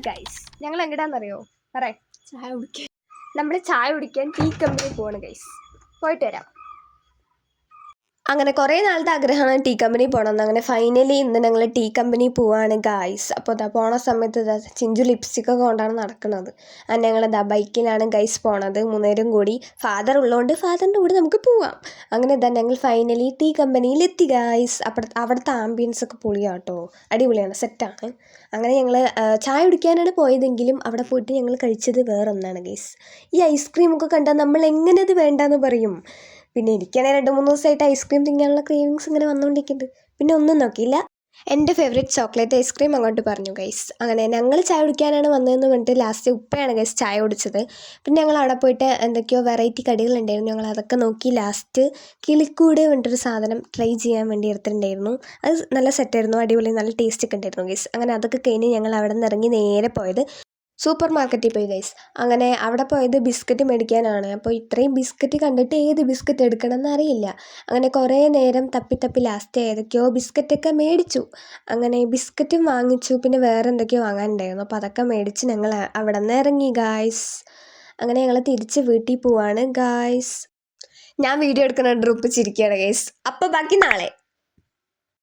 Guys ഞങ്ങൾ എങ്ങടാന്നറിയോ? പറയേ. ചായ കുടിക്കാൻ. നമ്മൾ ചായ കുടിക്കാൻ ടീ കമ്പനി പോവാണ് ഗൈസ്. പോയിട്ട് വരാം. അങ്ങനെ കുറേ നാളത്തെ ആഗ്രഹമാണ് ടീ കമ്പനി പോകണമെന്ന്. അങ്ങനെ ഫൈനലി ഇന്ന് ഞങ്ങൾ ടീ കമ്പനി പോവാണ് ഗൈസ്. അപ്പോൾ ഇതാ പോണ സമയത്ത് ഇതാ ചിഞ്ചു ലിപ്സ്റ്റിക്കൊക്കെ കൊണ്ടാണ് നടക്കുന്നത്. ഞങ്ങൾ ഇതാ ബൈക്കിലാണ് ഗൈസ് പോണത്, മൂന്നേരും കൂടി. ഫാദർ ഉള്ളതുകൊണ്ട് ഫാദറിൻ്റെ കൂടെ നമുക്ക് പോവാം. അങ്ങനെ ഇതാ ഞങ്ങൾ ഫൈനലി ടീ കമ്പനിയിൽ എത്തി ഗൈസ്. അവിടുത്തെ ആംബിയൻസ് ഒക്കെ പൊളിയാട്ടോ, അടിപൊളിയാണ്, സെറ്റാണ്. അങ്ങനെ ഞങ്ങൾ ചായ കുടിക്കാനാണ് പോയതെങ്കിലും അവിടെ പോയിട്ട് ഞങ്ങൾ കഴിച്ചത് വേറൊന്നാണ് ഗൈസ്. ഈ ഐസ്ക്രീമൊക്കെ കണ്ടാൽ നമ്മൾ എങ്ങനെ അത് വേണ്ടാന്ന് പറയും. പിന്നെ എനിക്കാണെങ്കിൽ 2-3 ദിവസമായിട്ട് ഐസ്ക്രീം തിന്നാനുള്ള ക്രേവിങ്സ് ഇങ്ങനെ വന്നുകൊണ്ടിരിക്കുന്നുണ്ട്. പിന്നെ ഒന്നും നോക്കിയില്ല, എൻ്റെ ഫേവറേറ്റ് ചോക്ലേറ്റ് ഐസ്ക്രീം അങ്ങോട്ട് പറഞ്ഞു ഗൈസ്. അങ്ങനെ ഞങ്ങൾ ചായ കുടിക്കാനാണ് വന്നതെന്ന് പറഞ്ഞിട്ട് ലാസ്റ്റ് ഉപ്പയാണ് ഗൈസ് ചായ കുടിച്ചത്. പിന്നെ ഞങ്ങൾ അവിടെ പോയിട്ട് എന്തൊക്കെയോ വെറൈറ്റി കടികളുണ്ടായിരുന്നു, ഞങ്ങൾ അതൊക്കെ നോക്കി ലാസ്റ്റ് കിളിക്കൂട് പറഞ്ഞിട്ടൊരു സാധനം ട്രൈ ചെയ്യാൻ വേണ്ടി എടുത്തിട്ടുണ്ടായിരുന്നു. അത് നല്ല സെറ്റായിരുന്നു, അടിപൊളി, നല്ല ടേസ്റ്റ് ഒക്കെ ഉണ്ടായിരുന്നു ഗൈസ്. അങ്ങനെ അതൊക്കെ കഴിഞ്ഞ് ഞങ്ങൾ അവിടെ നിന്ന് ഇറങ്ങി നേരെ പോയത് സൂപ്പർ മാർക്കറ്റിൽ പോയി ഗൈസ്. അങ്ങനെ അവിടെ പോയത് ബിസ്ക്കറ്റ് മേടിക്കാനാണ്. അപ്പോൾ ഇത്രയും ബിസ്ക്കറ്റ് കണ്ടിട്ട് ഏത് ബിസ്ക്കറ്റ് എടുക്കണം എന്നറിയില്ല. അങ്ങനെ കുറേ നേരം തപ്പി ലാസ്റ്റ് ഏതൊക്കെയോ ബിസ്ക്കറ്റൊക്കെ മേടിച്ചു. അങ്ങനെ ബിസ്ക്കറ്റും വാങ്ങിച്ചു, പിന്നെ വേറെ എന്തൊക്കെയോ വാങ്ങാനുണ്ടായിരുന്നു. അപ്പോൾ അതൊക്കെ മേടിച്ച് ഞങ്ങൾ അവിടെ നിന്ന് ഇറങ്ങി ഗായ്സ്. അങ്ങനെ ഞങ്ങൾ തിരിച്ച് വീട്ടിൽ പോവാണ് ഗായ്സ്. ഞാൻ വീഡിയോ എടുക്കുന്ന ഗ്രൂപ്പ് ചിരിക്കുകയാണ് ഗൈസ്. അപ്പോൾ ബാക്കി നാളെ.